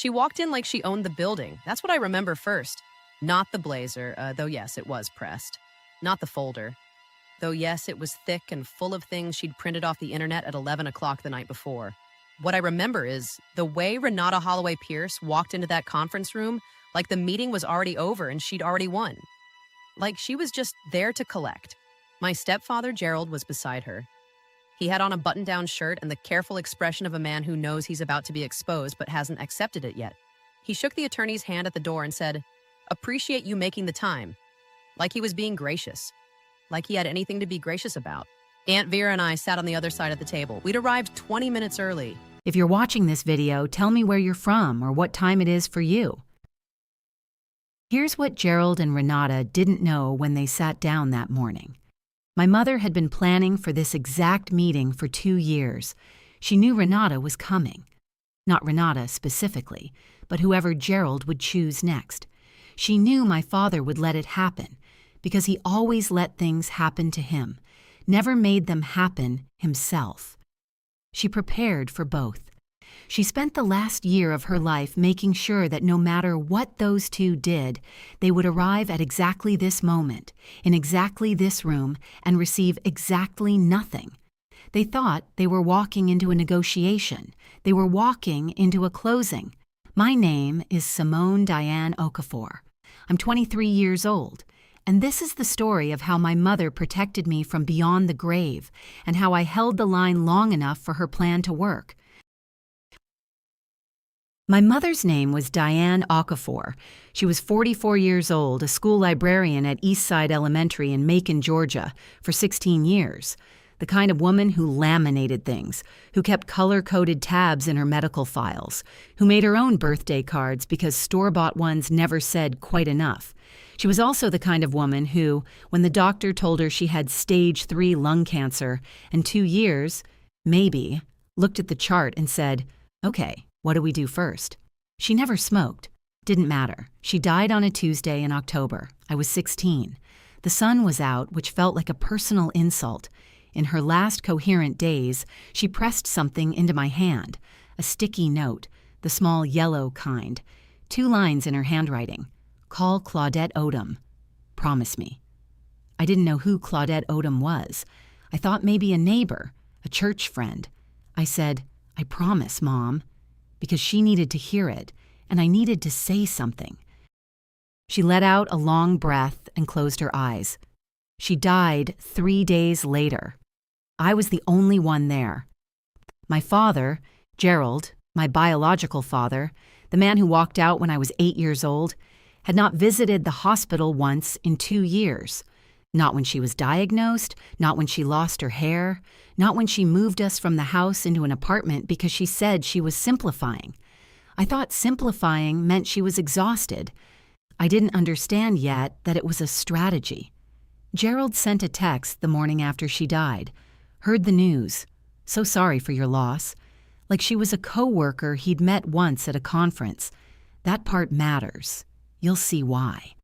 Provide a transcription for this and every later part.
She walked in like she owned the building. That's what I remember first. Not the blazer, though yes, it was pressed. Not the folder. Though yes, it was thick and full of things she'd printed off the internet at 11 o'clock the night before. What I remember is the way Renata Holloway Pierce walked into that conference room, like the meeting was already over and she'd already won. Like she was just there to collect. My stepfather, Gerald, was beside her. He had on a button-down shirt and the careful expression of a man who knows he's about to be exposed but hasn't accepted it yet. He shook the attorney's hand at the door and said, "Appreciate you making the time." Like he was being gracious. Like he had anything to be gracious about. Aunt Vera and I sat on the other side of the table. We'd arrived 20 minutes early. If you're watching this video, tell me where you're from or what time it is for you. Here's what Gerald and Renata didn't know when they sat down that morning. My mother had been planning for this exact meeting for 2 years. She knew Renata was coming. Not Renata specifically, but whoever Gerald would choose next. She knew my father would let it happen because he always let things happen to him, never made them happen himself. She prepared for both. She spent the last year of her life making sure that no matter what those two did, they would arrive at exactly this moment, in exactly this room, and receive exactly nothing. They thought they were walking into a negotiation. They were walking into a closing. My name is Simone Diane Okafor. I'm 23 years old, and this is the story of how my mother protected me from beyond the grave and how I held the line long enough for her plan to work. My mother's name was Diane Okafor. She was 44 years old, a school librarian at Eastside Elementary in Macon, Georgia, for 16 years. The kind of woman who laminated things, who kept color-coded tabs in her medical files, who made her own birthday cards because store-bought ones never said quite enough. She was also the kind of woman who, when the doctor told her she had stage 3 lung cancer and 2 years, maybe, looked at the chart and said, "Okay, what do we do first?" She never smoked. Didn't matter. She died on a Tuesday in October. I was 16. The sun was out, which felt like a personal insult. In her last coherent days, she pressed something into my hand, a sticky note, the small yellow kind. 2 lines in her handwriting. "Call Claudette Odom. Promise me." I didn't know who Claudette Odom was. I thought maybe a neighbor, a church friend. I said, "I promise, Mom," because she needed to hear it, and I needed to say something. She let out a long breath and closed her eyes. She died 3 days later. I was the only one there. My father, Gerald, my biological father, the man who walked out when I was 8 years old, had not visited the hospital once in 2 years. Not when she was diagnosed, not when she lost her hair, not when she moved us from the house into an apartment because she said she was simplifying. I thought simplifying meant she was exhausted. I didn't understand yet that it was a strategy. Gerald sent a text the morning after she died. Heard the news. So sorry for your loss. Like she was a co-worker he'd met once at a conference. That part matters. You'll see why.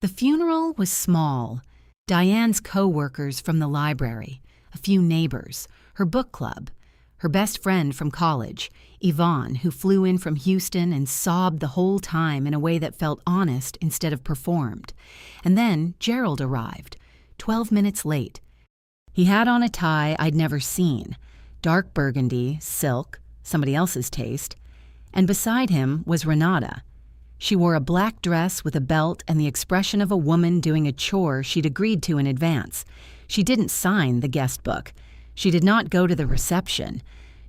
The funeral was small. Diane's co-workers from the library, a few neighbors, her book club, her best friend from college, Yvonne, who flew in from Houston and sobbed the whole time in a way that felt honest instead of performed. And then Gerald arrived, 12 minutes late. He had on a tie I'd never seen, dark burgundy, silk, somebody else's taste, and beside him was Renata. She wore a black dress with a belt and the expression of a woman doing a chore she'd agreed to in advance. She didn't sign the guest book. She did not go to the reception.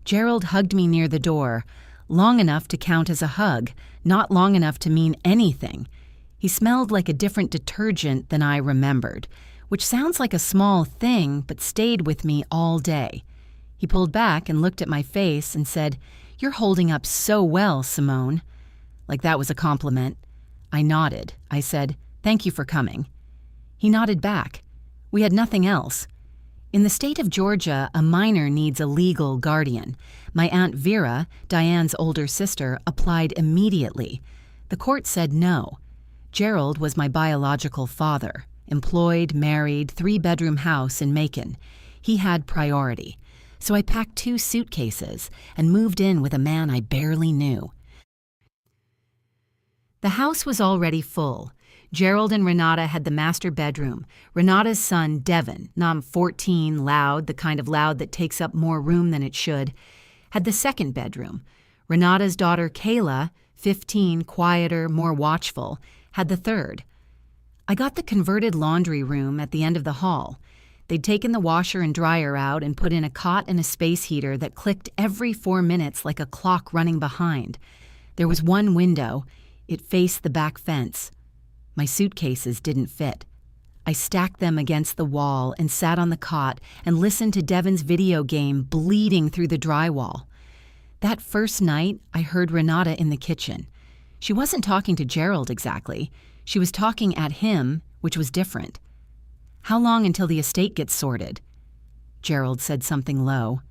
Gerald hugged me near the door, long enough to count as a hug, not long enough to mean anything. He smelled like a different detergent than I remembered, which sounds like a small thing but stayed with me all day. He pulled back and looked at my face and said, "You're holding up so well, Simone." Like that was a compliment. I nodded. I said, "Thank you for coming." He nodded back. We had nothing else. In the state of Georgia, a minor needs a legal guardian. My Aunt Vera, Diane's older sister, applied immediately. The court said no. Gerald was my biological father, employed, married, 3-bedroom house in Macon. He had priority. So I packed 2 suitcases and moved in with a man I barely knew. The house was already full. Gerald and Renata had the master bedroom. Renata's son, Devin, Nom 14, loud, the kind of loud that takes up more room than it should, had the second bedroom. Renata's daughter, Kayla, 15, quieter, more watchful, had the third. I got the converted laundry room at the end of the hall. They'd taken the washer and dryer out and put in a cot and a space heater that clicked every 4 minutes like a clock running behind. There was one window. It faced the back fence. My suitcases didn't fit. I stacked them against the wall and sat on the cot and listened to Devin's video game bleeding through the drywall. That first night, I heard Renata in the kitchen. She wasn't talking to Gerald exactly. She was talking at him, which was different. "How long until the estate gets sorted?" Gerald said something low.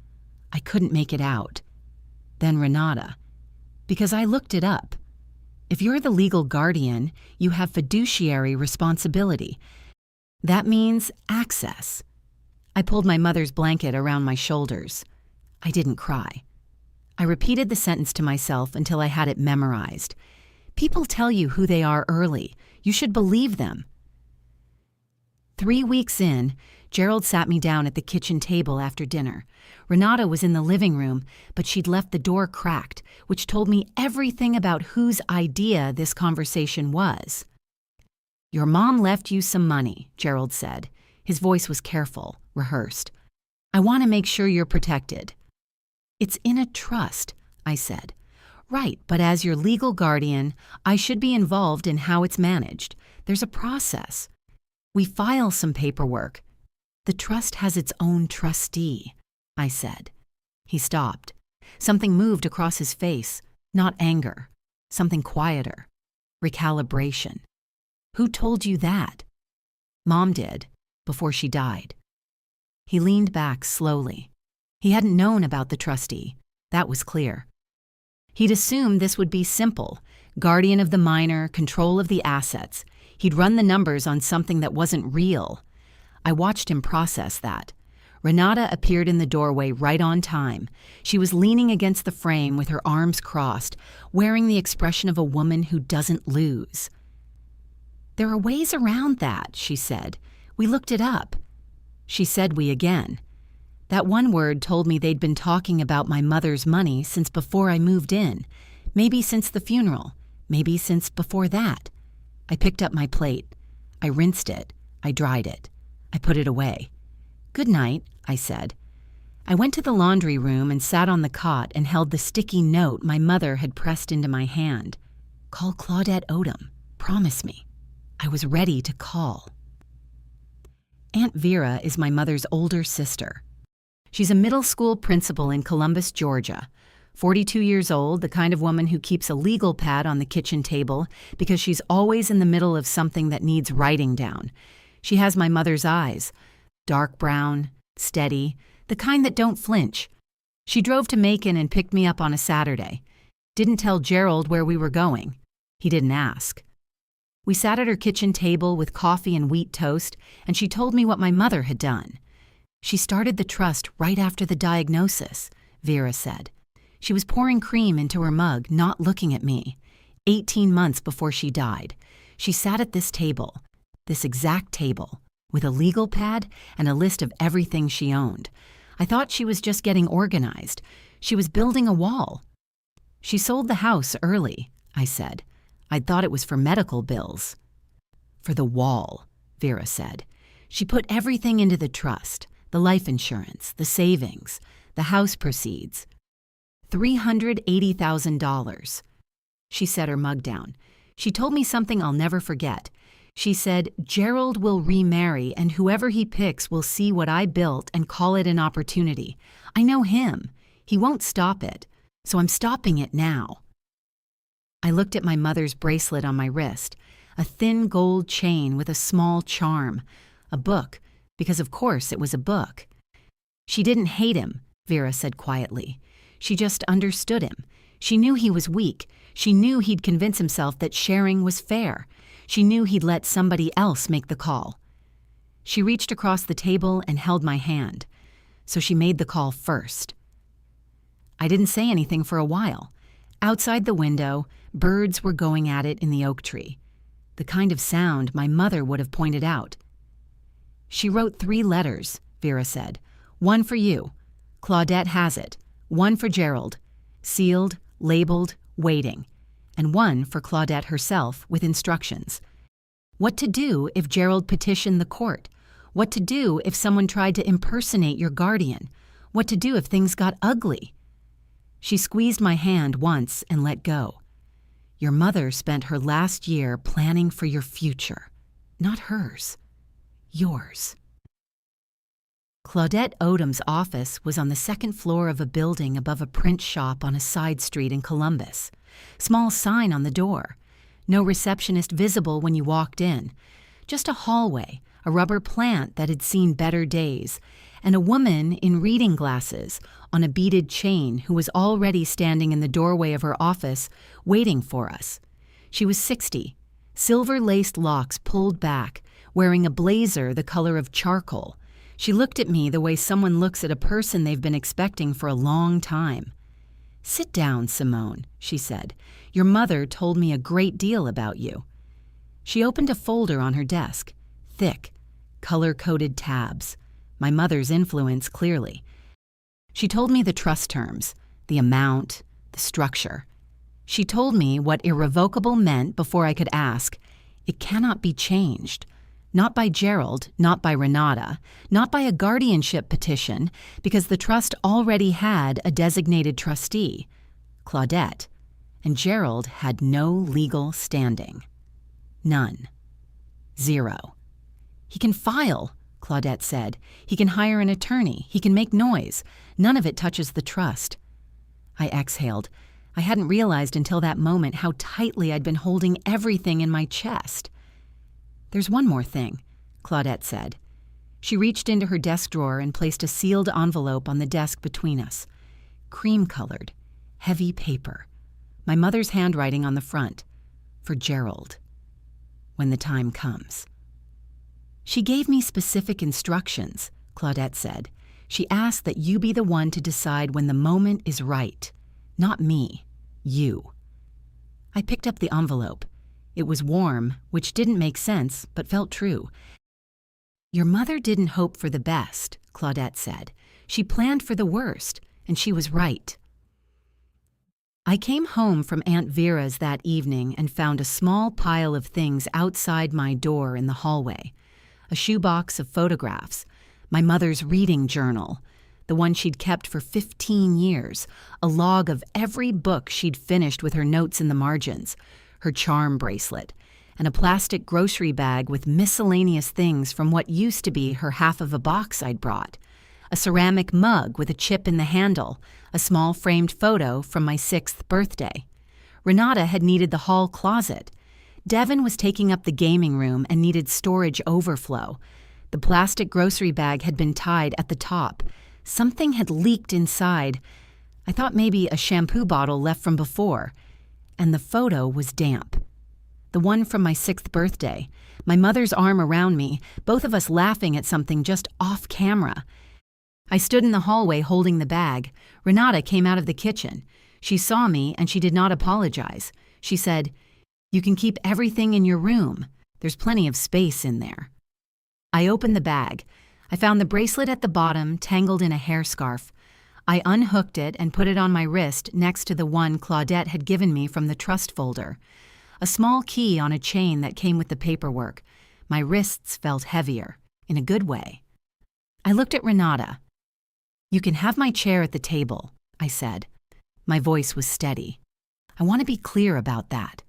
I couldn't make it out. Then Renata. Because I looked it up. If you're the legal guardian, you have fiduciary responsibility. That means access. I pulled my mother's blanket around my shoulders. I didn't cry. I repeated the sentence to myself until I had it memorized. People tell you who they are early. You should believe them. 3 weeks in, Gerald sat me down at the kitchen table after dinner. Renata was in the living room, but she'd left the door cracked, which told me everything about whose idea this conversation was. "Your mom left you some money," Gerald said. His voice was careful, rehearsed. "I want to make sure you're protected." "It's in a trust," I said. "Right, but as your legal guardian, I should be involved in how it's managed. There's a process. We file some paperwork. The trust has its own trustee," I said. He stopped. Something moved across his face, not anger, something quieter. Recalibration. "Who told you that?" "Mom did, before she died." He leaned back slowly. He hadn't known about the trustee. That was clear. He'd assumed this would be simple. Guardian of the minor, control of the assets. He'd run the numbers on something that wasn't real. I watched him process that. Renata appeared in the doorway right on time. She was leaning against the frame with her arms crossed, wearing the expression of a woman who doesn't lose. "There are ways around that," she said. "We looked it up." She said we again. That one word told me they'd been talking about my mother's money since before I moved in. Maybe since the funeral. Maybe since before that. I picked up my plate. I rinsed it. I dried it. I put it away. "Good night," I said. I went to the laundry room and sat on the cot and held the sticky note my mother had pressed into my hand. "Call Claudette Odom. Promise me." I was ready to call. Aunt Vera is my mother's older sister. She's a middle school principal in Columbus, Georgia. 42 years old, the kind of woman who keeps a legal pad on the kitchen table because she's always in the middle of something that needs writing down. She has my mother's eyes. Dark brown, steady, the kind that don't flinch. She drove to Macon and picked me up on a Saturday. Didn't tell Gerald where we were going. He didn't ask. We sat at her kitchen table with coffee and wheat toast, and she told me what my mother had done. "She started the trust right after the diagnosis," Vera said. She was pouring cream into her mug, not looking at me. 18 months before she died. She sat at this table, this exact table, with a legal pad and a list of everything she owned. I thought she was just getting organized. She was building a wall. "She sold the house early," I said. "I'd thought it was for medical bills." "For the wall," Vera said. "She put everything into the trust, the life insurance, the savings, the house proceeds. $380,000. She set her mug down. She told me something I'll never forget. She said, "Gerald will remarry, and whoever he picks will see what I built and call it an opportunity. I know him. He won't stop it. So I'm stopping it now." I looked at my mother's bracelet on my wrist, a thin gold chain with a small charm, a book, because of course it was a book. "She didn't hate him," Vera said quietly. "She just understood him. She knew he was weak. She knew he'd convince himself that sharing was fair. She knew he'd let somebody else make the call." She reached across the table and held my hand. so she made the call first. I didn't say anything for a while. Outside the window, birds were going at it in the oak tree, the kind of sound my mother would have pointed out. She wrote 3 letters, Vera said. 1 for you. Claudette has it. 1 for Gerald. Sealed, labeled, waiting. And 1 for Claudette herself with instructions. What to do if Gerald petitioned the court. What to do if someone tried to impersonate your guardian. What to do if things got ugly. She squeezed my hand once and let go. Your mother spent her last year planning for your future. Not hers. Yours. Claudette Odom's office was on the 2nd floor of a building above a print shop on a side street in Columbus. Small sign on the door. No receptionist visible when you walked in. Just a hallway, a rubber plant that had seen better days, and a woman in reading glasses on a beaded chain who was already standing in the doorway of her office waiting for us. She was 60, silver-laced locks pulled back, wearing a blazer the color of charcoal. She looked at me the way someone looks at a person they've been expecting for a long time. "Sit down, Simone," she said. "Your mother told me a great deal about you." She opened a folder on her desk. Thick, color-coded tabs. My mother's influence, clearly. She told me the trust terms, the amount, the structure. She told me what irrevocable meant before I could ask. It cannot be changed. Not by Gerald, not by Renata, not by a guardianship petition, because the trust already had a designated trustee, Claudette, and Gerald had no legal standing. None. 0. "He can file," Claudette said. "He can hire an attorney. He can make noise. None of it touches the trust." I exhaled. I hadn't realized until that moment how tightly I'd been holding everything in my chest. "There's one more thing," Claudette said. She reached into her desk drawer and placed a sealed envelope on the desk between us. Cream-colored, heavy paper. My mother's handwriting on the front. For Gerald. When the time comes. "She gave me specific instructions," Claudette said. "She asked that you be the one to decide when the moment is right. Not me. You." I picked up the envelope. It was warm, which didn't make sense, but felt true. "Your mother didn't hope for the best," Claudette said. "She planned for the worst, and she was right." I came home from Aunt Vera's that evening and found a small pile of things outside my door in the hallway. A shoebox of photographs, my mother's reading journal, the one she'd kept for 15 years, a log of every book she'd finished with her notes in the margins, her charm bracelet, and a plastic grocery bag with miscellaneous things from what used to be her half of a box I'd brought, a ceramic mug with a chip in the handle, a small framed photo from my 6th birthday. Renata had needed the hall closet. Devin was taking up the gaming room and needed storage overflow. The plastic grocery bag had been tied at the top. Something had leaked inside. I thought maybe a shampoo bottle left from before. And the photo was damp. The one from my 6th birthday, my mother's arm around me, both of us laughing at something just off camera. I stood in the hallway holding the bag. Renata came out of the kitchen. She saw me and she did not apologize. She said, "You can keep everything in your room. There's plenty of space in there." I opened the bag. I found the bracelet at the bottom, tangled in a hair scarf. I unhooked it and put it on my wrist next to the one Claudette had given me from the trust folder. A small key on a chain that came with the paperwork. My wrists felt heavier, in a good way. I looked at Renata. "You can have my chair at the table," I said. My voice was steady. "I want to be clear about that.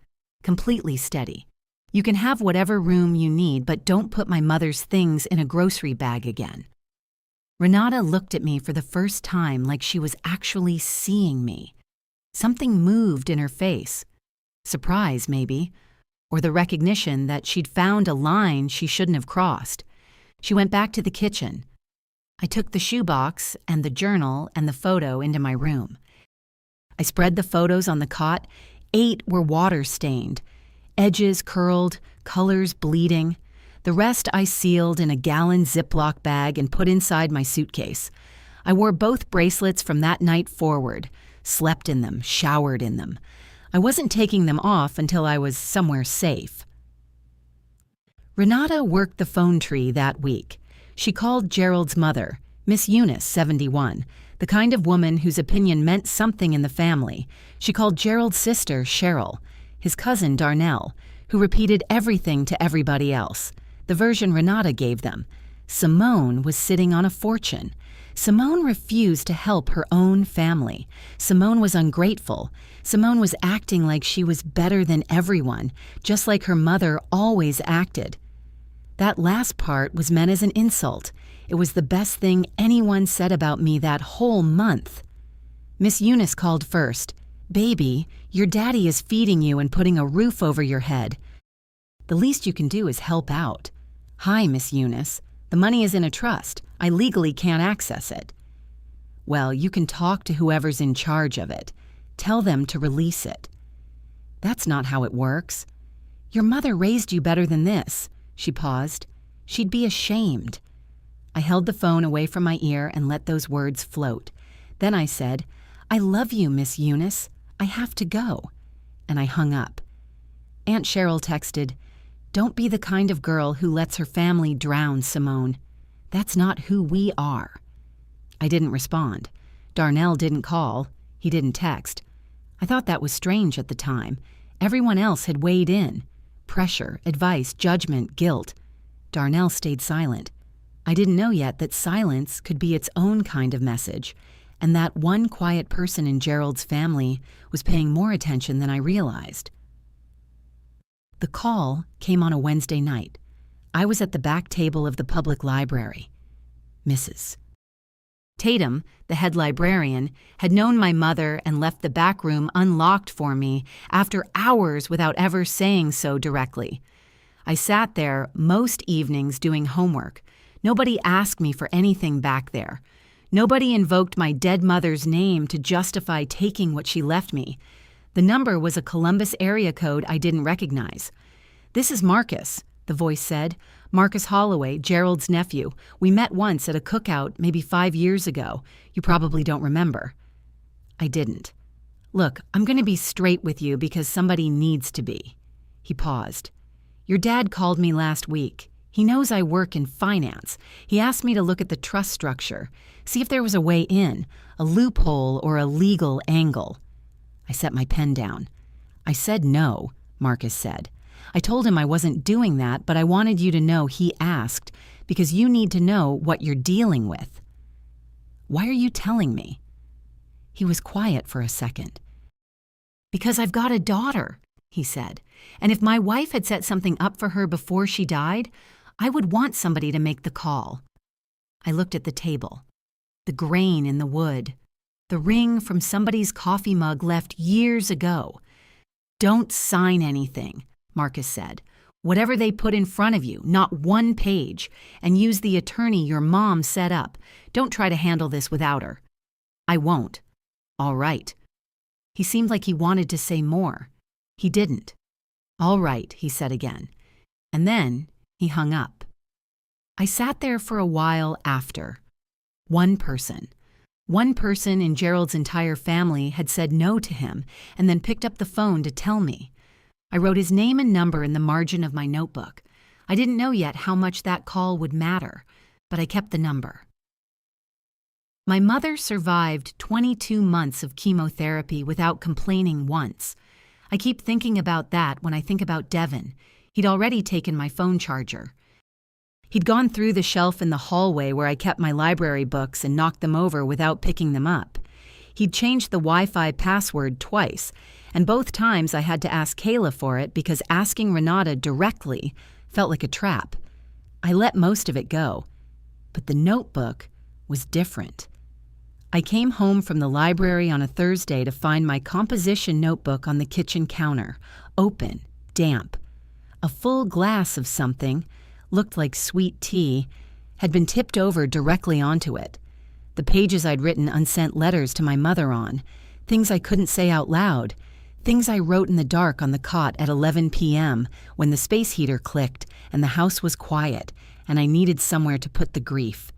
Completely steady. You can have whatever room you need, but don't put my mother's things in a grocery bag again." Renata looked at me for the first time like she was actually seeing me. Something moved in her face. Surprise, maybe, or the recognition that she'd found a line she shouldn't have crossed. She went back to the kitchen. I took the shoebox and the journal and the photo into my room. I spread the photos on the cot. 8 were water-stained, edges curled, colors bleeding. The rest I sealed in a gallon Ziploc bag and put inside my suitcase. I wore both bracelets from that night forward, slept in them, showered in them. I wasn't taking them off until I was somewhere safe. Renata worked the phone tree that week. She called Gerald's mother, Miss Eunice, 71, the kind of woman whose opinion meant something in the family. She called Gerald's sister, Cheryl, his cousin, Darnell, who repeated everything to everybody else, the version Renata gave them. Simone was sitting on a fortune. Simone refused to help her own family. Simone was ungrateful. Simone was acting like she was better than everyone, just like her mother always acted. That last part was meant as an insult. It was the best thing anyone said about me that whole month. Miss Eunice called first. "Baby, your daddy is feeding you and putting a roof over your head. The least you can do is help out." "Hi, Miss Eunice. The money is in a trust. I legally can't access it." "Well, you can talk to whoever's in charge of it. Tell them to release it." "That's not how it works." "Your mother raised you better than this." She paused. "She'd be ashamed." I held the phone away from my ear and let those words float. Then I said, "I love you, Miss Eunice. I have to go." And I hung up. Aunt Cheryl texted, "Don't be the kind of girl who lets her family drown, Simone. That's not who we are." I didn't respond. Darnell didn't call. He didn't text. I thought that was strange at the time. Everyone else had weighed in. Pressure, advice, judgment, guilt. Darnell stayed silent. I didn't know yet that silence could be its own kind of message, and that one quiet person in Gerald's family was paying more attention than I realized. The call came on a Wednesday night. I was at the back table of the public library. Mrs. Tatum, the head librarian, had known my mother and left the back room unlocked for me after hours without ever saying so directly. I sat there most evenings doing homework. Nobody asked me for anything back there. Nobody invoked my dead mother's name to justify taking what she left me. The number was a Columbus area code I didn't recognize. "This is Marcus," the voice said. "Marcus Holloway, Gerald's nephew. We met once at a cookout maybe 5 years ago. You probably don't remember." I didn't. "Look, I'm going to be straight with you because somebody needs to be." He paused. "Your dad called me last week. He knows I work in finance. He asked me to look at the trust structure, see if there was a way in, a loophole or a legal angle." I set my pen down. "I said no," Marcus said. "I told him I wasn't doing that, but I wanted you to know he asked, because you need to know what you're dealing with." "Why are you telling me?" He was quiet for a second. "Because I've got a daughter," he said, "and if my wife had set something up for her before she died, I would want somebody to make the call." I looked at the table. The grain in the wood. The ring from somebody's coffee mug left years ago. "Don't sign anything," Marcus said. "Whatever they put in front of you, not one page, and use the attorney your mom set up. Don't try to handle this without her." "I won't." "All right." He seemed like he wanted to say more. He didn't. "All right," he said again. And then he hung up. I sat there for a while after. One person in Gerald's entire family had said no to him and then picked up the phone to tell me. I wrote his name and number in the margin of my notebook. I didn't know yet how much that call would matter, but I kept the number. My mother survived 22 months of chemotherapy without complaining once. I keep thinking about that when I think about Devin. He'd already taken my phone charger. He'd gone through the shelf in the hallway where I kept my library books and knocked them over without picking them up. He'd changed the Wi-Fi password twice, and both times I had to ask Kayla for it because asking Renata directly felt like a trap. I let most of it go, but the notebook was different. I came home from the library on a Thursday to find my composition notebook on the kitchen counter, open, damp. A full glass of something, looked like sweet tea, had been tipped over directly onto it. The pages I'd written unsent letters to my mother on, things I couldn't say out loud, things I wrote in the dark on the cot at 11 p.m. when the space heater clicked and the house was quiet and I needed somewhere to put the grief.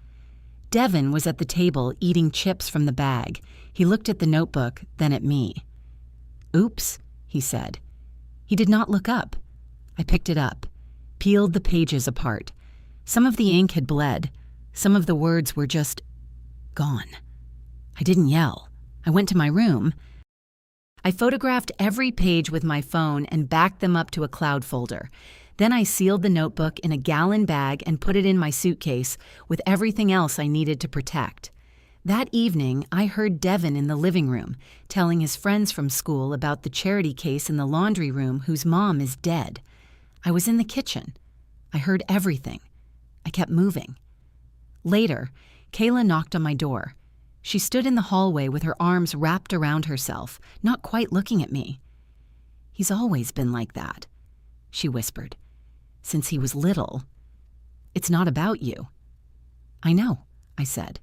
Devin was at the table eating chips from the bag. He looked at the notebook, then at me. "Oops," he said. He did not look up. I picked it up, peeled the pages apart. Some of the ink had bled. Some of the words were just gone. I didn't yell. I went to my room. I photographed every page with my phone and backed them up to a cloud folder. Then I sealed the notebook in a gallon bag and put it in my suitcase with everything else I needed to protect. That evening, I heard Devin in the living room telling his friends from school about the charity case in the laundry room whose mom is dead. I was in the kitchen. I heard everything. I kept moving. Later, Kayla knocked on my door. She stood in the hallway with her arms wrapped around herself, not quite looking at me. "He's always been like that," she whispered. "Since he was little. It's not about you." "I know," I said.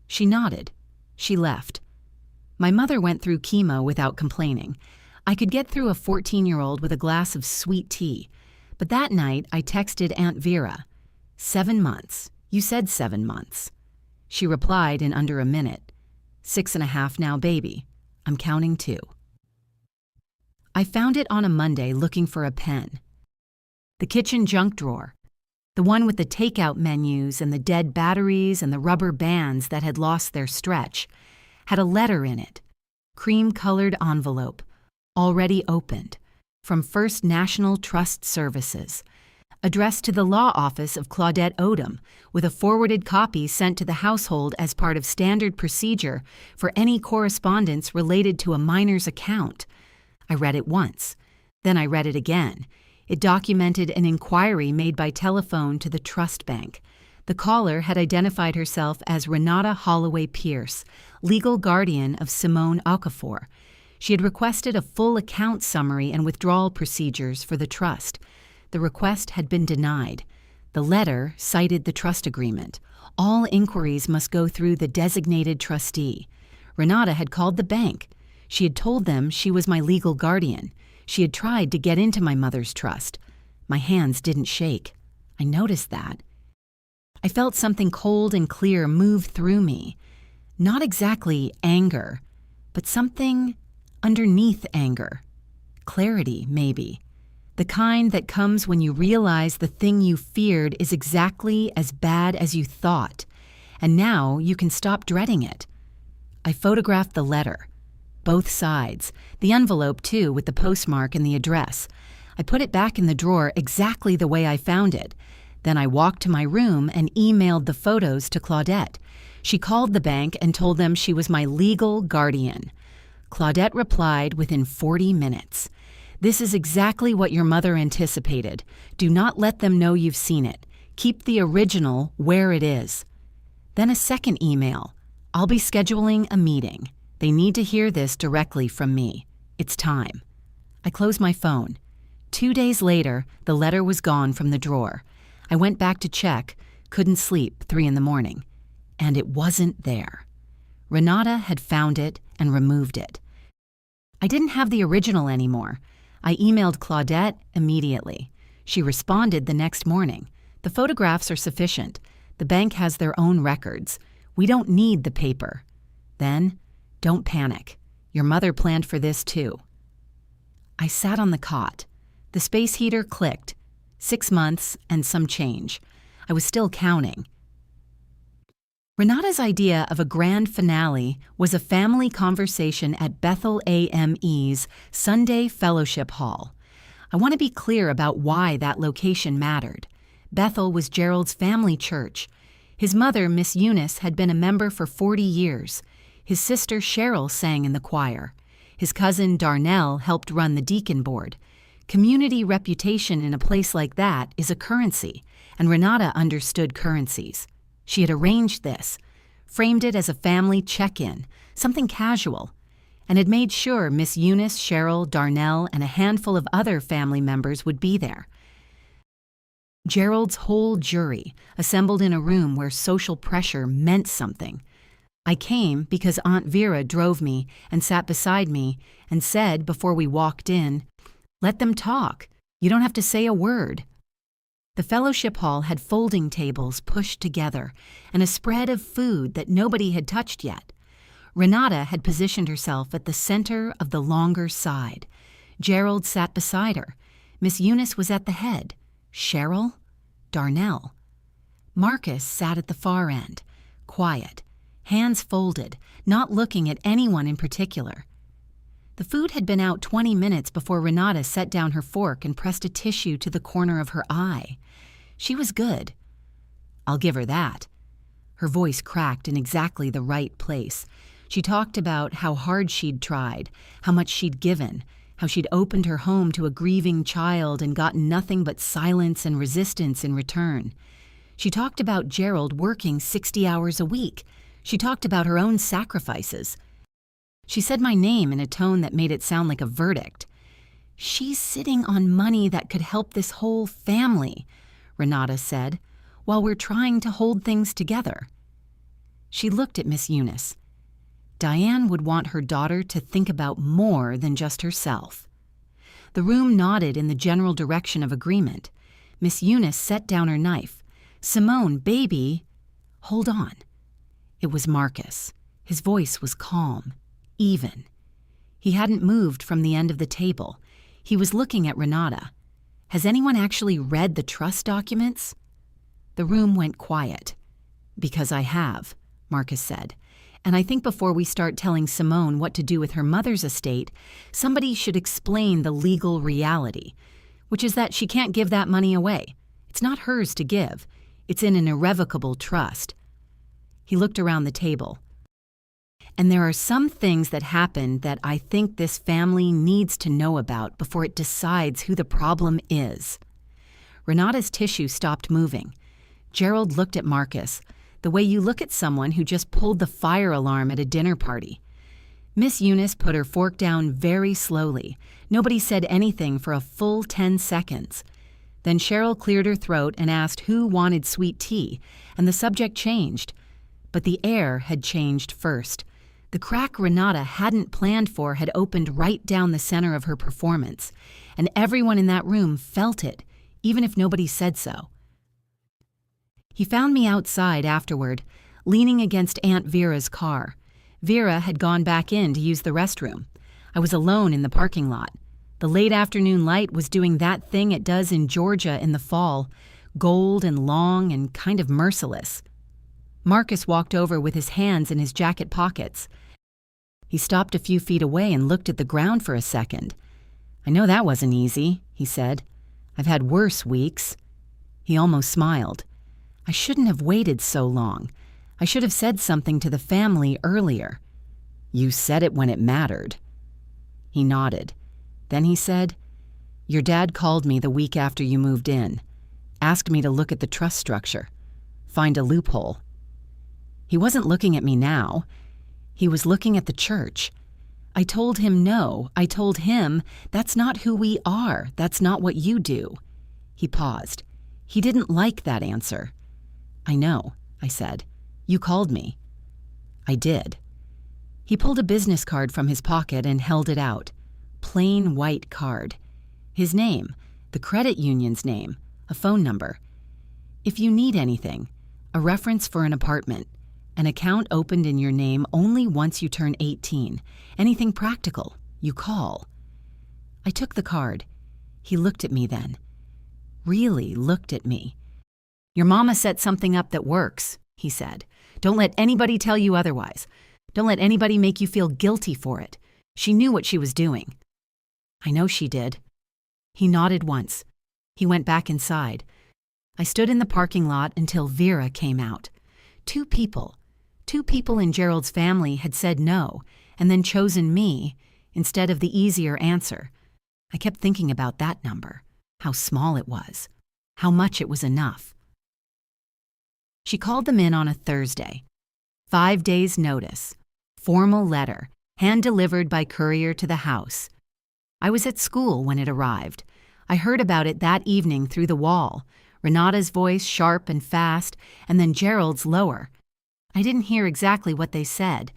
She nodded. She left. My mother went through chemo without complaining. I could get through a 14-year-old with a glass of sweet tea. But that night, I texted Aunt Vera. 7 months. You said 7 months. She replied in under a minute. 6.5 now, baby. I'm counting too. I found it on a Monday looking for a pen. The kitchen junk drawer. The one with the takeout menus and the dead batteries and the rubber bands that had lost their stretch, had a letter in it. Cream-colored envelope, already opened, from First National Trust Services, addressed to the law office of Claudette Odom, with a forwarded copy sent to the household as part of standard procedure for any correspondence related to a minor's account. I read it once. Then I read it again. It documented an inquiry made by telephone to the trust bank. The caller had identified herself as Renata Holloway Pierce, legal guardian of Simone Okafor. She had requested a full account summary and withdrawal procedures for the trust. The request had been denied. The letter cited the trust agreement. All inquiries must go through the designated trustee. Renata had called the bank. She had told them she was my legal guardian. She had tried to get into my mother's trust. My hands didn't shake. I noticed that. I felt something cold and clear move through me. Not exactly anger, but something underneath anger. Clarity, maybe. The kind that comes when you realize the thing you feared is exactly as bad as you thought, and now you can stop dreading it. I photographed the letter. Both sides. The envelope, too, with the postmark and the address. I put it back in the drawer exactly the way I found it. Then I walked to my room and emailed the photos to Claudette. She called the bank and told them she was my legal guardian. Claudette replied within 40 minutes. "This is exactly what your mother anticipated. Do not let them know you've seen it. Keep the original where it is." Then a second email. "I'll be scheduling a meeting. They need to hear this directly from me. It's time." I closed my phone. 2 days later, the letter was gone from the drawer. I went back to check, couldn't sleep, 3 in the morning. And it wasn't there. Renata had found it and removed it. I didn't have the original anymore. I emailed Claudette immediately. She responded the next morning. "The photographs are sufficient. The bank has their own records. We don't need the paper." Then, "Don't panic. Your mother planned for this too." I sat on the cot. The space heater clicked. 6 months and some change. I was still counting. Renata's idea of a grand finale was a family conversation at Bethel AME's Sunday Fellowship Hall. I want to be clear about why that location mattered. Bethel was Gerald's family church. His mother, Miss Eunice, had been a member for 40 years. His sister Cheryl sang in the choir. His cousin Darnell helped run the deacon board. Community reputation in a place like that is a currency, and Renata understood currencies. She had arranged this, framed it as a family check-in, something casual, and had made sure Miss Eunice, Cheryl, Darnell, and a handful of other family members would be there. Gerald's whole jury assembled in a room where social pressure meant something. I came because Aunt Vera drove me and sat beside me and said before we walked in, "Let them talk. You don't have to say a word." The fellowship hall had folding tables pushed together and a spread of food that nobody had touched yet. Renata had positioned herself at the center of the longer side. Gerald sat beside her. Miss Eunice was at the head. Cheryl? Darnell. Marcus sat at the far end, quiet, hands folded, not looking at anyone in particular. The food had been out 20 minutes before Renata set down her fork and pressed a tissue to the corner of her eye. She was good. I'll give her that. Her voice cracked in exactly the right place. She talked about how hard she'd tried, how much she'd given, how she'd opened her home to a grieving child and gotten nothing but silence and resistance in return. She talked about Gerald working 60 hours a week. She talked about her own sacrifices. She said my name in a tone that made it sound like a verdict. She's sitting on money that could help this whole family, Renata said, while we're trying to hold things together. She looked at Miss Eunice. Diane would want her daughter to think about more than just herself. The room nodded in the general direction of agreement. Miss Eunice set down her knife. Simone, baby, hold on. It was Marcus. His voice was calm, even. He hadn't moved from the end of the table. He was looking at Renata. Has anyone actually read the trust documents? The room went quiet. Because I have, Marcus said. And I think before we start telling Simone what to do with her mother's estate, somebody should explain the legal reality, which is that she can't give that money away. It's not hers to give. It's in an irrevocable trust. He looked around the table. And there are some things that happened that I think this family needs to know about before it decides who the problem is. Renata's tissue stopped moving. Gerald looked at Marcus, the way you look at someone who just pulled the fire alarm at a dinner party. Miss Eunice put her fork down very slowly. Nobody said anything for a full 10 seconds. Then Cheryl cleared her throat and asked who wanted sweet tea, and the subject changed. But the air had changed first. The crack Renata hadn't planned for had opened right down the center of her performance, and everyone in that room felt it, even if nobody said so. He found me outside afterward, leaning against Aunt Vera's car. Vera had gone back in to use the restroom. I was alone in the parking lot. The late afternoon light was doing that thing it does in Georgia in the fall, gold and long and kind of merciless. Marcus walked over with his hands in his jacket pockets. He stopped a few feet away and looked at the ground for a second. I know that wasn't easy, he said. I've had worse weeks. He almost smiled. I shouldn't have waited so long. I should have said something to the family earlier. You said it when it mattered. He nodded. Then he said, Your dad called me the week after you moved in, asked me to look at the trust structure, find a loophole. He wasn't looking at me now. He was looking at the church. I told him no. I told him, that's not who we are. That's not what you do. He paused. He didn't like that answer. I know, I said. You called me. I did. He pulled a business card from his pocket and held it out. Plain white card. His name, the credit union's name, a phone number. If you need anything, a reference for an apartment, an account opened in your name only once you turn 18, anything practical, you call. I took the card. He looked at me then. Really looked at me. Your mama set something up that works, he said. Don't let anybody tell you otherwise. Don't let anybody make you feel guilty for it. She knew what she was doing. I know she did. He nodded once. He went back inside. I stood in the parking lot until Vera came out. Two people in Gerald's family had said no and then chosen me instead of the easier answer. I kept thinking about that number, how small it was, how much it was enough. She called them in on a Thursday. 5 days' notice. Formal letter, hand-delivered by courier to the house. I was at school when it arrived. I heard about it that evening through the wall, Renata's voice sharp and fast, and then Gerald's lower. I didn't hear exactly what they said.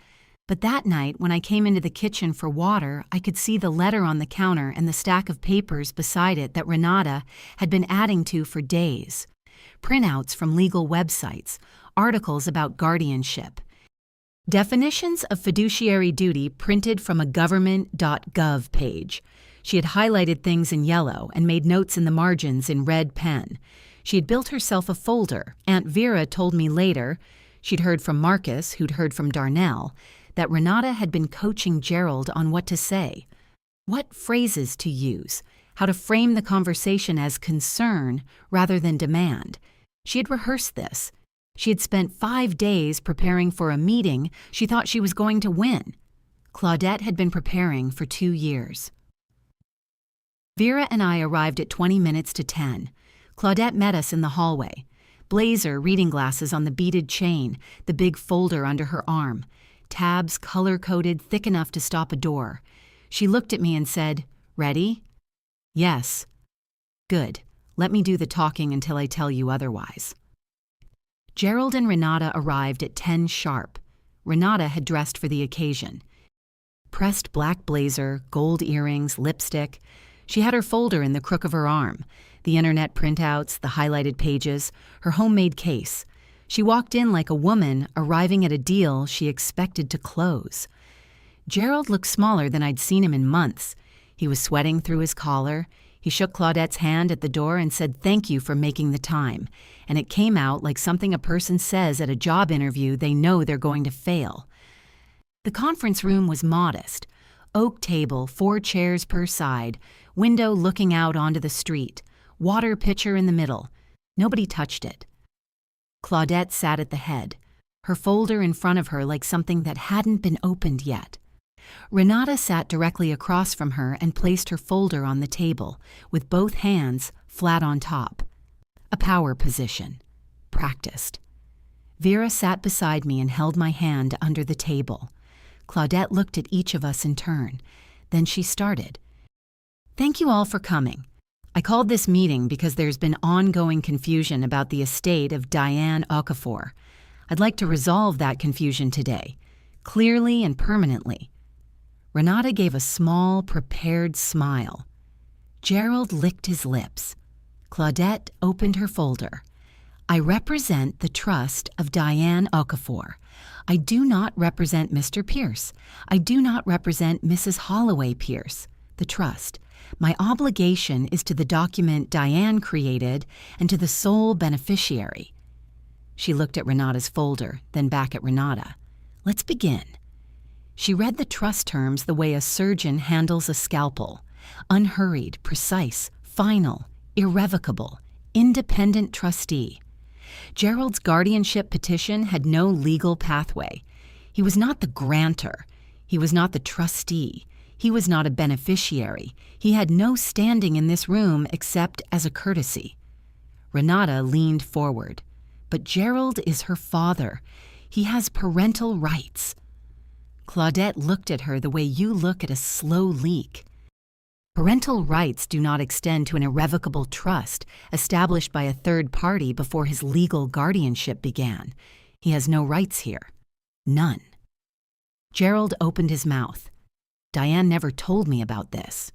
But that night, when I came into the kitchen for water, I could see the letter on the counter and the stack of papers beside it that Renata had been adding to for days. Printouts from legal websites, articles about guardianship, definitions of fiduciary duty printed from a government.gov page. She had highlighted things in yellow and made notes in the margins in red pen. She had built herself a folder. Aunt Vera told me later, she'd heard from Marcus, who'd heard from Darnell, that Renata had been coaching Gerald on what to say, what phrases to use, how to frame the conversation as concern rather than demand. She had rehearsed this. She had spent 5 days preparing for a meeting she thought she was going to win. Claudette had been preparing for 2 years. Vera and I arrived at 20 minutes to 10. Claudette met us in the hallway. Blazer, reading glasses on the beaded chain, the big folder under her arm. Tabs color-coded, thick enough to stop a door. She looked at me and said, "Ready?" "Yes." "Good. Let me do the talking until I tell you otherwise." Gerald and Renata arrived at 10 sharp. Renata had dressed for the occasion. Pressed black blazer, gold earrings, lipstick. She had her folder in the crook of her arm, the internet printouts, the highlighted pages, her homemade case. She walked in like a woman arriving at a deal she expected to close. Gerald looked smaller than I'd seen him in months. He was sweating through his collar. He shook Claudette's hand at the door and said thank you for making the time, and it came out like something a person says at a job interview they know they're going to fail. The conference room was modest. Oak table, 4 chairs per side, window looking out onto the street, water pitcher in the middle. Nobody touched it. Claudette sat at the head, her folder in front of her like something that hadn't been opened yet. Renata sat directly across from her and placed her folder on the table, with both hands flat on top. A power position. Practiced. Vera sat beside me and held my hand under the table. Claudette looked at each of us in turn. Then she started. "Thank you all for coming. I called this meeting because there's been ongoing confusion about the estate of Diane Okafor. I'd like to resolve that confusion today, clearly and permanently." Renata gave a small, prepared smile. Gerald licked his lips. Claudette opened her folder. "I represent the trust of Diane Okafor. I do not represent Mr. Pierce. I do not represent Mrs. Holloway Pierce, the trust. My obligation is to the document Diane created and to the sole beneficiary." She looked at Renata's folder, then back at Renata. "Let's begin." She read the trust terms the way a surgeon handles a scalpel. Unhurried, precise, final, irrevocable, independent trustee. Gerald's guardianship petition had no legal pathway. He was not the grantor. He was not the trustee. He was not a beneficiary. He had no standing in this room except as a courtesy. Renata leaned forward. "But Gerald is her father. He has parental rights." Claudette looked at her the way you look at a slow leak. Parental rights do not extend to an irrevocable trust established by a third party before his legal guardianship began. He has no rights here. None. Gerald opened his mouth. "Diane never told me about this."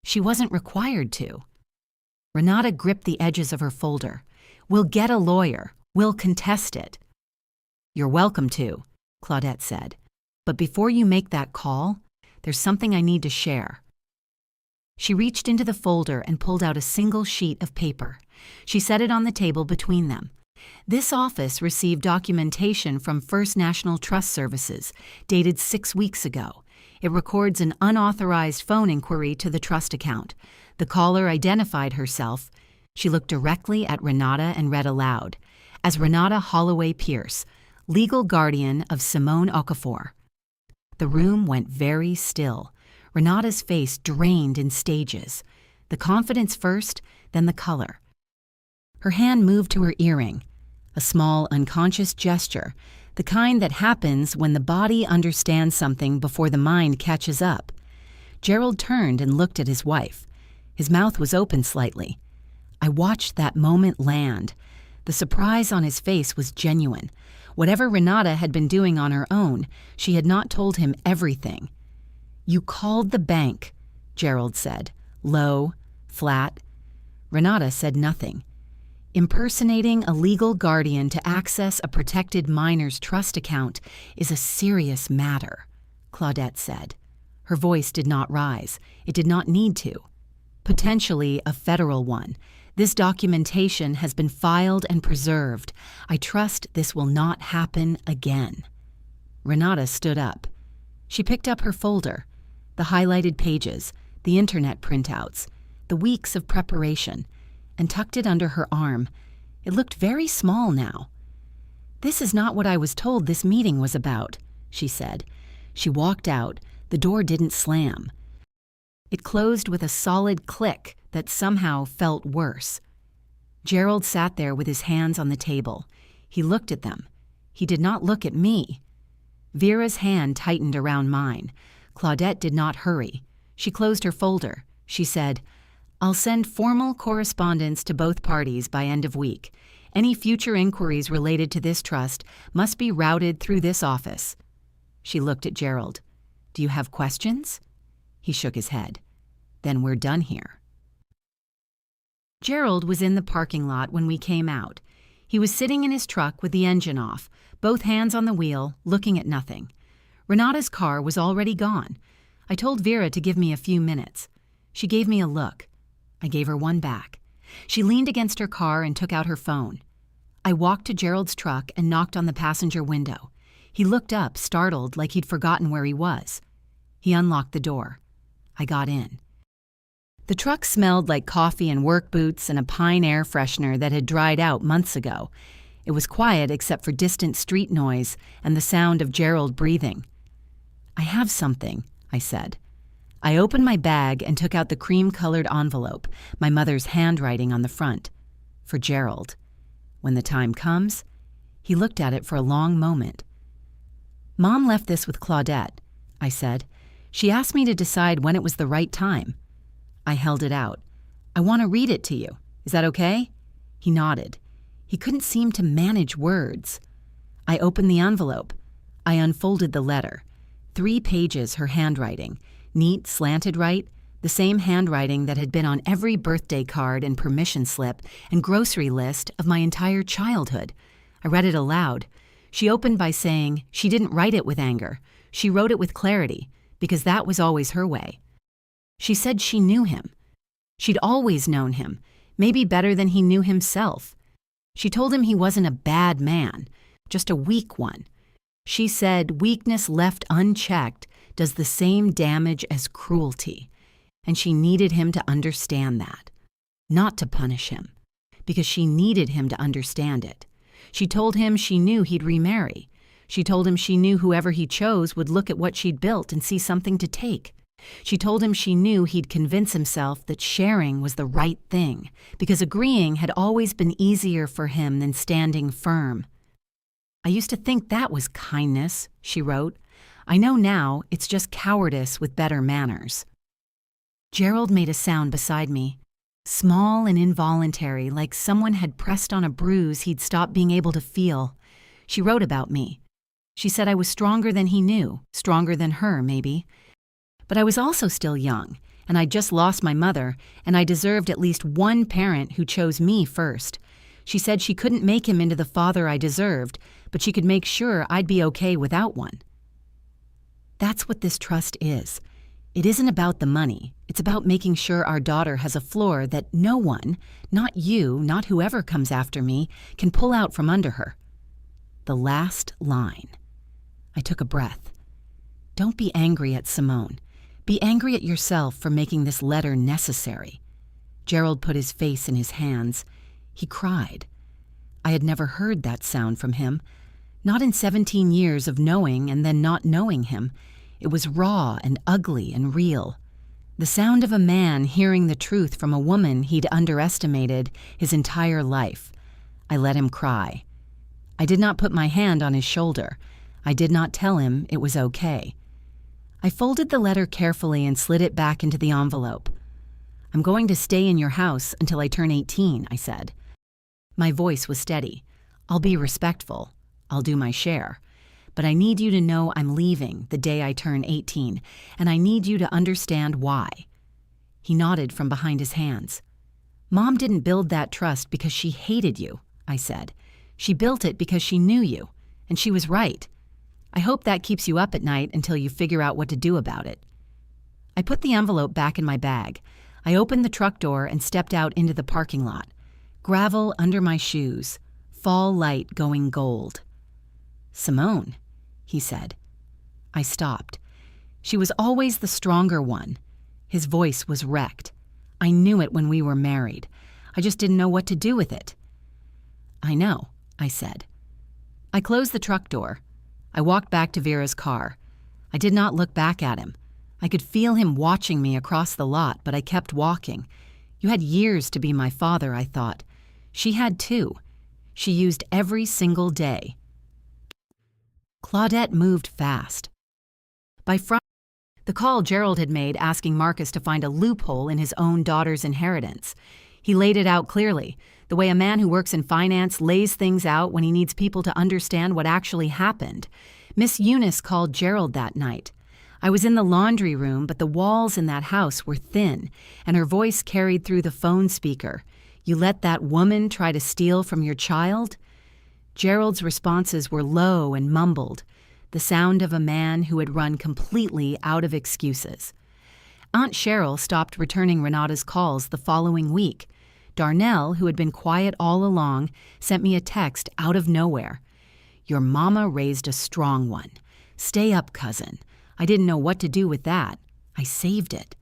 She wasn't required to. Renata gripped the edges of her folder. "We'll get a lawyer. We'll contest it." "You're welcome to," Claudette said. "But before you make that call, there's something I need to share." She reached into the folder and pulled out a single sheet of paper. She set it on the table between them. "This office received documentation from First National Trust Services, dated 6 weeks ago. It records an unauthorized phone inquiry to the trust account. The caller identified herself." She looked directly at Renata and read aloud, "as Renata Holloway Pierce, legal guardian of Simone Okafor." The room went very still. Renata's face drained in stages. The confidence first, then the color. Her hand moved to her earring, a small, unconscious gesture, the kind that happens when the body understands something before the mind catches up. Gerald turned and looked at his wife. His mouth was open slightly. I watched that moment land. The surprise on his face was genuine. Whatever Renata had been doing on her own, she had not told him everything. "You called the bank," Gerald said, low, flat. Renata said nothing. "Impersonating a legal guardian to access a protected minor's trust account is a serious matter," Claudette said. Her voice did not rise. It did not need to. "Potentially a federal one. This documentation has been filed and preserved. I trust this will not happen again." Renata stood up. She picked up her folder, the highlighted pages, the internet printouts, the weeks of preparation, and tucked it under her arm. It looked very small now. "This is not what I was told this meeting was about," she said. She walked out. The door didn't slam. It closed with a solid click that somehow felt worse. Gerald sat there with his hands on the table. He looked at them. He did not look at me. Vera's hand tightened around mine. Claudette did not hurry. She closed her folder. She said, "I'll send formal correspondence to both parties by end of week. Any future inquiries related to this trust must be routed through this office." She looked at Gerald. "Do you have questions?" He shook his head. "Then we're done here." Gerald was in the parking lot when we came out. He was sitting in his truck with the engine off, both hands on the wheel, looking at nothing. Renata's car was already gone. I told Vera to give me a few minutes. She gave me a look. I gave her one back. She leaned against her car and took out her phone. I walked to Gerald's truck and knocked on the passenger window. He looked up, startled, like he'd forgotten where he was. He unlocked the door. I got in. The truck smelled like coffee and work boots and a pine air freshener that had dried out months ago. It was quiet except for distant street noise and the sound of Gerald breathing. "I have something," I said. I opened my bag and took out the cream-colored envelope, my mother's handwriting on the front. For Gerald. "When the time comes." He looked at it for a long moment. "Mom left this with Claudette," I said. "She asked me to decide when it was the right time." I held it out. "I want to read it to you. Is that okay?" He nodded. He couldn't seem to manage words. I opened the envelope. I unfolded the letter. 3 pages, her handwriting. Neat, slanted right, the same handwriting that had been on every birthday card and permission slip and grocery list of my entire childhood. I read it aloud. She opened by saying she didn't write it with anger. She wrote it with clarity, because that was always her way. She said she knew him. She'd always known him, maybe better than he knew himself. She told him he wasn't a bad man, just a weak one. She said weakness left unchecked does the same damage as cruelty, and she needed him to understand that, not to punish him, because she needed him to understand it. She told him she knew he'd remarry. She told him she knew whoever he chose would look at what she'd built and see something to take. She told him she knew he'd convince himself that sharing was the right thing, because agreeing had always been easier for him than standing firm. "I used to think that was kindness," she wrote. "I know now it's just cowardice with better manners." Gerald made a sound beside me, small and involuntary, like someone had pressed on a bruise he'd stopped being able to feel. She wrote about me. She said I was stronger than he knew, stronger than her, maybe. But I was also still young, and I'd just lost my mother, and I deserved at least one parent who chose me first. She said she couldn't make him into the father I deserved, but she could make sure I'd be okay without one. That's what this trust is. It isn't about the money. It's about making sure our daughter has a floor that no one, not you, not whoever comes after me, can pull out from under her. The last line. I took a breath. Don't be angry at Simone. Be angry at yourself for making this letter necessary. Gerald put his face in his hands. He cried. I had never heard that sound from him. Not in 17 years of knowing and then not knowing him. It was raw and ugly and real. The sound of a man hearing the truth from a woman he'd underestimated his entire life. I let him cry. I did not put my hand on his shoulder. I did not tell him it was okay. I folded the letter carefully and slid it back into the envelope. I'm going to stay in your house until I turn 18, I said. My voice was steady. I'll be respectful. I'll do my share. But I need you to know I'm leaving the day I turn 18, and I need you to understand why." He nodded from behind his hands. "Mom didn't build that trust because she hated you," I said. "She built it because she knew you, and she was right. I hope that keeps you up at night until you figure out what to do about it." I put the envelope back in my bag. I opened the truck door and stepped out into the parking lot. Gravel under my shoes, fall light going gold. "Simone," he said. I stopped. She was always the stronger one. His voice was wrecked. I knew it when we were married. I just didn't know what to do with it. "I know," I said. I closed the truck door. I walked back to Vera's car. I did not look back at him. I could feel him watching me across the lot, but I kept walking. You had years to be my father, I thought. She had too. She used every single day. Claudette moved fast. By Friday, the call Gerald had made asking Marcus to find a loophole in his own daughter's inheritance. He laid it out clearly, the way a man who works in finance lays things out when he needs people to understand what actually happened. Miss Eunice called Gerald that night. I was in the laundry room, but the walls in that house were thin, and her voice carried through the phone speaker. "You let that woman try to steal from your child?" Gerald's responses were low and mumbled, the sound of a man who had run completely out of excuses. Aunt Cheryl stopped returning Renata's calls the following week. Darnell, who had been quiet all along, sent me a text out of nowhere. "Your mama raised a strong one. Stay up, cousin. I didn't know what to do with that. I saved it."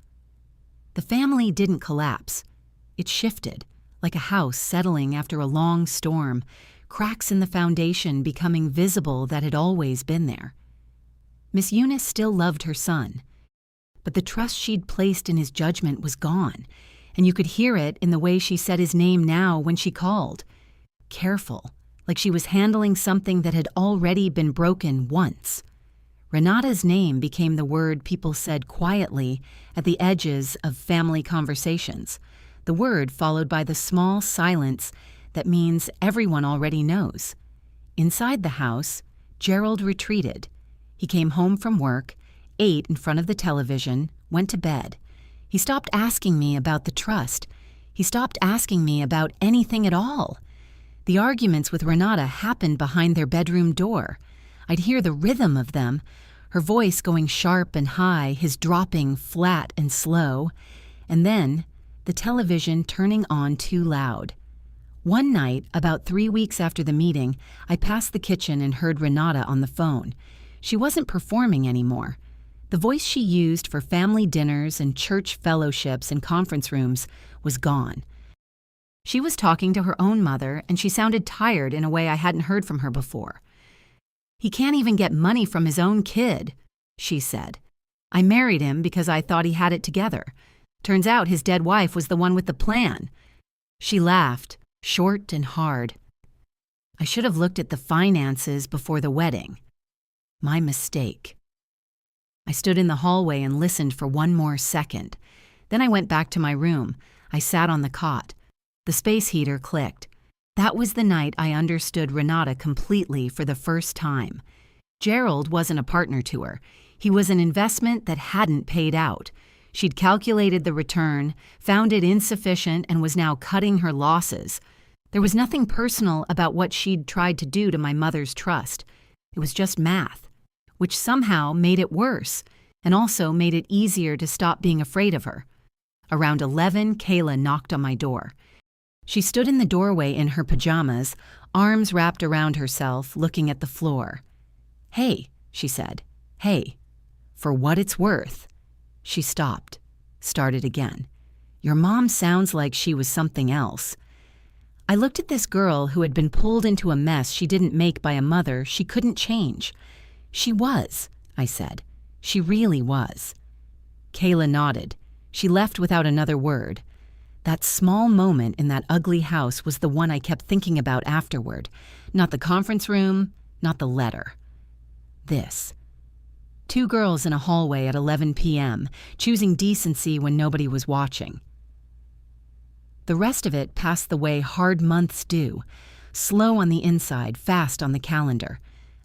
The family didn't collapse. It shifted, like a house settling after a long storm, cracks in the foundation becoming visible that had always been there. Miss Eunice still loved her son, but the trust she'd placed in his judgment was gone, and you could hear it in the way she said his name now when she called. Careful, like she was handling something that had already been broken once. Renata's name became the word people said quietly at the edges of family conversations, the word followed by the small silence that means everyone already knows. Inside the house, Gerald retreated. He came home from work, ate in front of the television, went to bed. He stopped asking me about the trust. He stopped asking me about anything at all. The arguments with Renata happened behind their bedroom door. I'd hear the rhythm of them, her voice going sharp and high, his dropping flat and slow, and then the television turning on too loud. One night, about 3 weeks after the meeting, I passed the kitchen and heard Renata on the phone. She wasn't performing anymore. The voice she used for family dinners and church fellowships and conference rooms was gone. She was talking to her own mother, and she sounded tired in a way I hadn't heard from her before. "He can't even get money from his own kid," she said. "I married him because I thought he had it together. Turns out his dead wife was the one with the plan." She laughed, short and hard. "I should have looked at the finances before the wedding. My mistake." I stood in the hallway and listened for one more second. Then I went back to my room. I sat on the cot. The space heater clicked. That was the night I understood Renata completely for the first time. Gerald wasn't a partner to her. He was an investment that hadn't paid out. She'd calculated the return, found it insufficient, and was now cutting her losses. There was nothing personal about what she'd tried to do to my mother's trust. It was just math, which somehow made it worse, and also made it easier to stop being afraid of her. Around 11, Kayla knocked on my door. She stood in the doorway in her pajamas, arms wrapped around herself, looking at the floor. "Hey," she said. "Hey. For what it's worth." She stopped, started again. "Your mom sounds like she was something else." I looked at this girl who had been pulled into a mess she didn't make by a mother she couldn't change. "She was," I said. "She really was." Kayla nodded. She left without another word. That small moment in that ugly house was the one I kept thinking about afterward. Not the conference room, not the letter. This. 2 girls in a hallway at 11 p.m., choosing decency when nobody was watching. The rest of it passed the way hard months do. slow on the inside, fast on the calendar.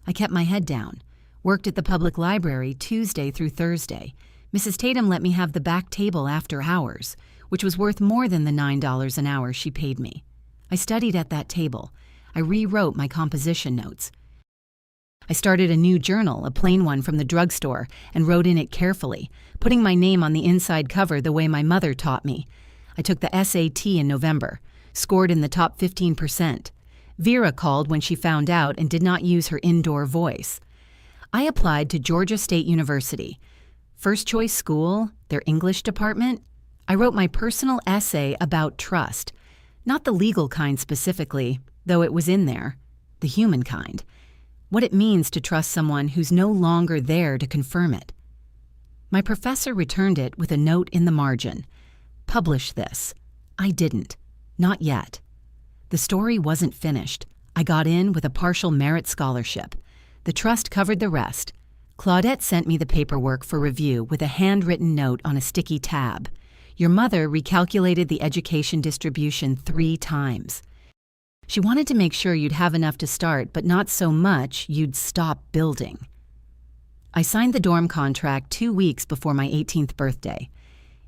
I kept my head down. Worked at the public library Tuesday through Thursday. Mrs. Tatum let me have the back table after hours, which was worth more than the $9 an hour she paid me. I studied at that table. I rewrote my composition notes. I started a new journal, a plain one from the drugstore, and wrote in it carefully, putting my name on the inside cover the way my mother taught me. I took the SAT in November, scored in the top 15%. Vera called when she found out and did not use her indoor voice. I applied to Georgia State University. First choice school, their English department. I wrote my personal essay about trust. Not the legal kind specifically, though it was in there. The human kind. What it means to trust someone who's no longer there to confirm it. My professor returned it with a note in the margin. Publish this. I didn't. Not yet. The story wasn't finished. I got in with a partial merit scholarship. The trust covered the rest. Claudette sent me the paperwork for review with a handwritten note on a sticky tab. Your mother recalculated the education distribution 3 times. She wanted to make sure you'd have enough to start, but not so much you'd stop building. I signed the dorm contract 2 weeks before my 18th birthday.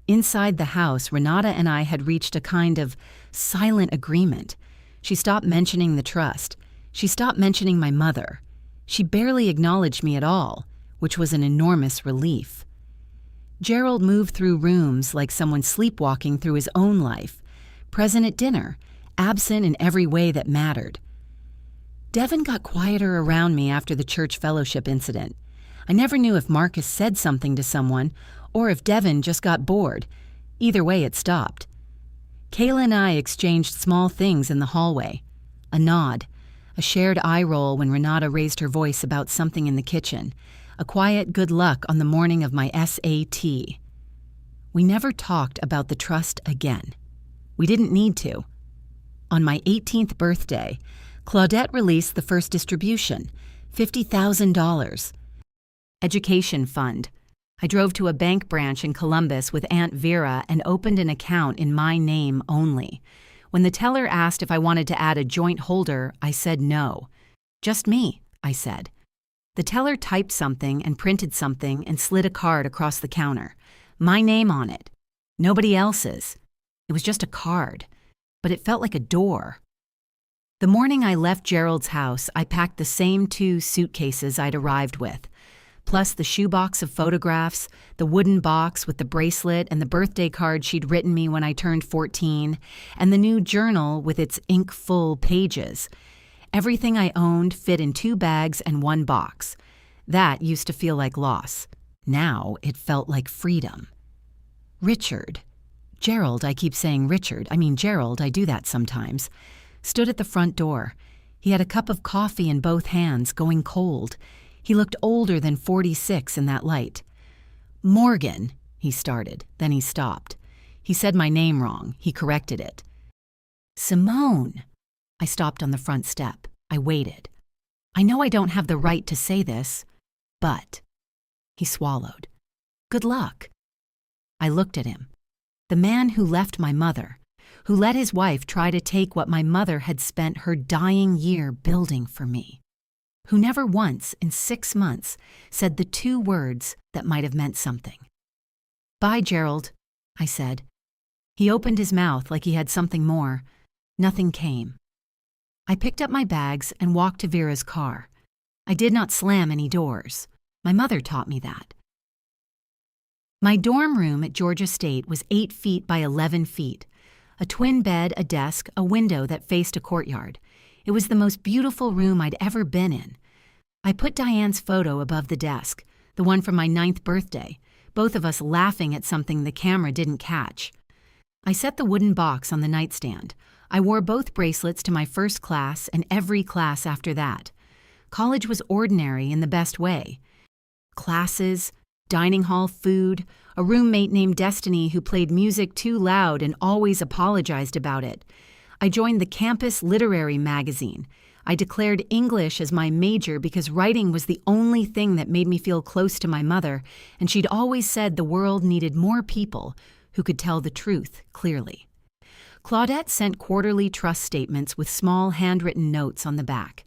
Inside the house, Renata and I had reached a kind of silent agreement. She stopped mentioning the trust. She stopped mentioning my mother. She barely acknowledged me at all, which was an enormous relief. Gerald moved through rooms like someone sleepwalking through his own life, present at dinner, absent in every way that mattered. Devin got quieter around me after the church fellowship incident. I never knew if Marcus said something to someone or if Devin just got bored. Either way, it stopped. Kayla and I exchanged small things in the hallway. A nod, a shared eye roll when Renata raised her voice about something in the kitchen, a quiet good luck on the morning of my SAT. We never talked about the trust again. We didn't need to. On my 18th birthday, Claudette released the first distribution, $50,000. Education fund. I drove to a bank branch in Columbus with Aunt Vera and opened an account in my name only. When the teller asked if I wanted to add a joint holder, I said no. Just me, I said. The teller typed something and printed something and slid a card across the counter. My name on it. Nobody else's. It was just a card, but it felt like a door. The morning I left Gerald's house, I packed the same 2 suitcases I'd arrived with, plus the shoebox of photographs, the wooden box with the bracelet and the birthday card she'd written me when I turned 14, and the new journal with its ink-full pages. Everything I owned fit in 2 bags and 1 box. That used to feel like loss. Now it felt like freedom. Gerald, I keep saying Richard. I mean Gerald, I do that sometimes. Stood at the front door. He had a cup of coffee in both hands, going cold. He looked older than 46 in that light. Morgan, he started, then he stopped. He said my name wrong. He corrected it. Simone. I stopped on the front step. I waited. I know I don't have the right to say this, but... He swallowed. Good luck. I looked at him. The man who left my mother, who let his wife try to take what my mother had spent her dying year building for me, who never once in 6 months said the 2 words that might have meant something. Bye, Gerald, I said. He opened his mouth like he had something more. Nothing came. I picked up my bags and walked to Vera's car. I did not slam any doors. My mother taught me that. My dorm room at Georgia State was 8 feet by 11 feet. A twin bed, a desk, a window that faced a courtyard. It was the most beautiful room I'd ever been in. I put Diane's photo above the desk, the one from my 9th birthday, both of us laughing at something the camera didn't catch. I set the wooden box on the nightstand. I wore both bracelets to my first class and every class after that. College was ordinary in the best way. Classes, dining hall food, a roommate named Destiny who played music too loud and always apologized about it. I joined the campus literary magazine. I declared English as my major because writing was the only thing that made me feel close to my mother, and she'd always said the world needed more people who could tell the truth clearly. Claudette sent quarterly trust statements with small handwritten notes on the back.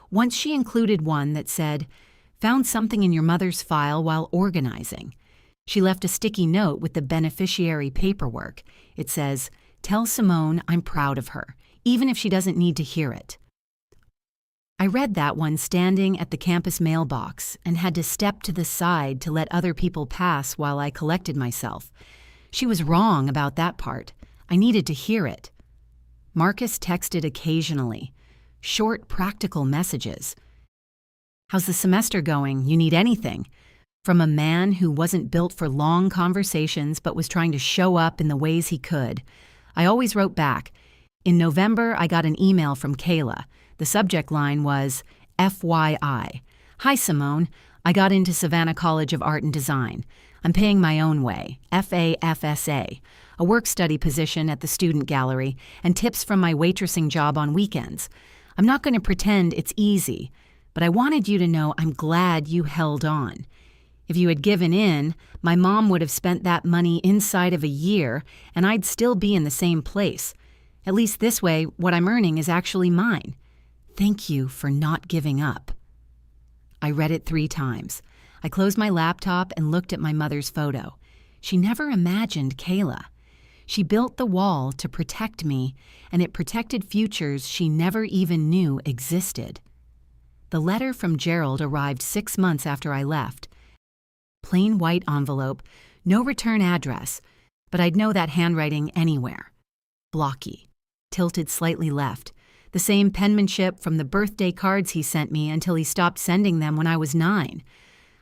Once she included one that said, "Found something in your mother's file while organizing." She left a sticky note with the beneficiary paperwork. It says, "Tell Simone I'm proud of her, even if she doesn't need to hear it." I read that one standing at the campus mailbox and had to step to the side to let other people pass while I collected myself. She was wrong about that part. I needed to hear it. Marcus texted occasionally. Short, practical messages. "How's the semester going? You need anything?" From a man who wasn't built for long conversations but was trying to show up in the ways he could. I always wrote back. In November, I got an email from Kayla. The subject line was, "FYI. Hi, Simone. I got into Savannah College of Art and Design. I'm paying my own way, FAFSA, a work-study position at the Student Gallery, and tips from my waitressing job on weekends. I'm not going to pretend it's easy, but I wanted you to know I'm glad you held on. If you had given in, my mom would have spent that money inside of a year, and I'd still be in the same place. At least this way, what I'm earning is actually mine. Thank you for not giving up." I read it 3 times. I closed my laptop and looked at my mother's photo. She never imagined Kayla. She built the wall to protect me, and it protected futures she never even knew existed. The letter from Gerald arrived 6 months after I left. Plain white envelope, no return address, but I'd know that handwriting anywhere. Blocky, tilted slightly left, the same penmanship from the birthday cards he sent me until he stopped sending them when I was 9.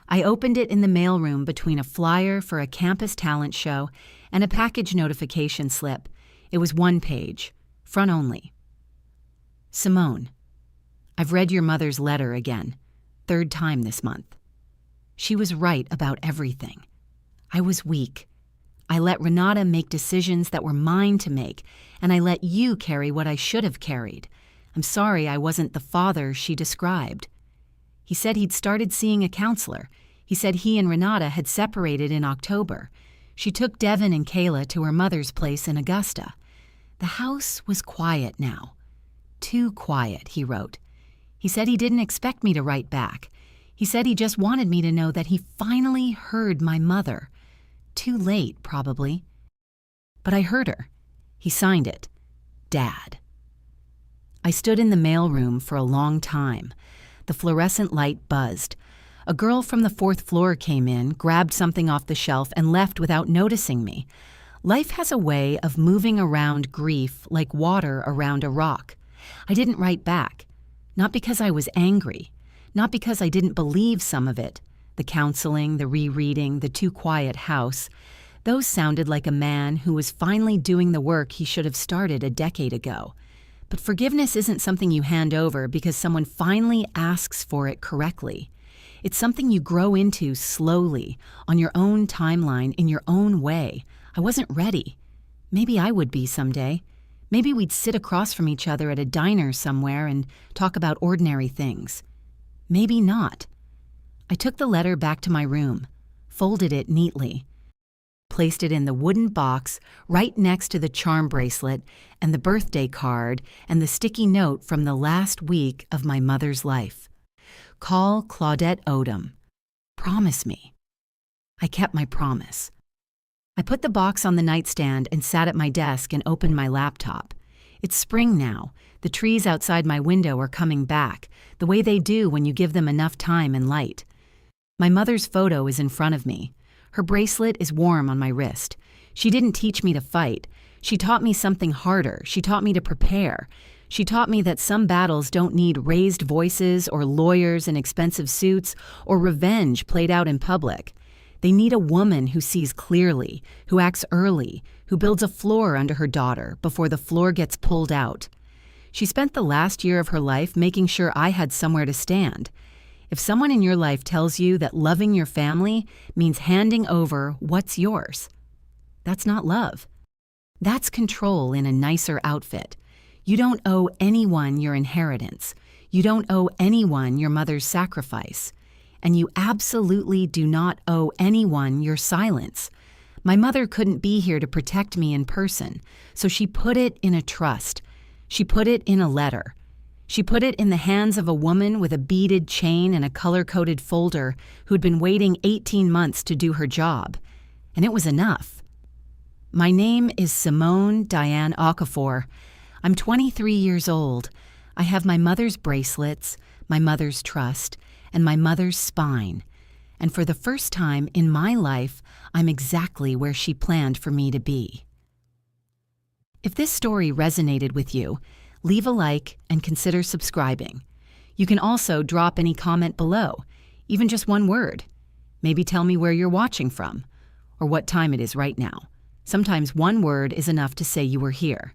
I opened it in the mailroom between a flyer for a campus talent show and a package notification slip. It was 1 page, front only. "Simone, I've read your mother's letter again, 3rd time this month. She was right about everything. I was weak. I let Renata make decisions that were mine to make, and I let you carry what I should have carried. I'm sorry I wasn't the father she described." He said he'd started seeing a counselor. He said he and Renata had separated in October. She took Devin and Kayla to her mother's place in Augusta. The house was quiet now. Too quiet, he wrote. He said he didn't expect me to write back. He said he just wanted me to know that he finally heard my mother. Too late, probably. But I heard her. He signed it. Dad. I stood in the mailroom for a long time. The fluorescent light buzzed. A girl from the 4th floor came in, grabbed something off the shelf, and left without noticing me. Life has a way of moving around grief like water around a rock. I didn't write back. Not because I was angry. Not because I didn't believe some of it. The counseling, the rereading, the too quiet house. Those sounded like a man who was finally doing the work he should have started a decade ago. But forgiveness isn't something you hand over because someone finally asks for it correctly. It's something you grow into slowly, on your own timeline, in your own way. I wasn't ready. Maybe I would be someday. Maybe we'd sit across from each other at a diner somewhere and talk about ordinary things. Maybe not. I took the letter back to my room, folded it neatly, placed it in the wooden box right next to the charm bracelet and the birthday card and the sticky note from the last week of my mother's life. Call Claudette Odom. Promise me. I kept my promise. I put the box on the nightstand and sat at my desk and opened my laptop. It's spring now. The trees outside my window are coming back, the way they do when you give them enough time and light. My mother's photo is in front of me. Her bracelet is warm on my wrist. She didn't teach me to fight. She taught me something harder. She taught me to prepare. She taught me that some battles don't need raised voices or lawyers in expensive suits or revenge played out in public. They need a woman who sees clearly, who acts early, who builds a floor under her daughter before the floor gets pulled out. She spent the last year of her life making sure I had somewhere to stand. If someone in your life tells you that loving your family means handing over what's yours, that's not love. That's control in a nicer outfit. You don't owe anyone your inheritance. You don't owe anyone your mother's sacrifice. And you absolutely do not owe anyone your silence. My mother couldn't be here to protect me in person, so she put it in a trust. She put it in a letter. She put it in the hands of a woman with a beaded chain and a color-coded folder who'd been waiting 18 months to do her job. And it was enough. My name is Simone Diane Okafor. I'm 23 years old. I have my mother's bracelets, my mother's trust, and my mother's spine. And for the first time in my life, I'm exactly where she planned for me to be. If this story resonated with you, leave a like and consider subscribing. You can also drop any comment below, even just one word. Maybe tell me where you're watching from, or what time it is right now. Sometimes one word is enough to say you were here.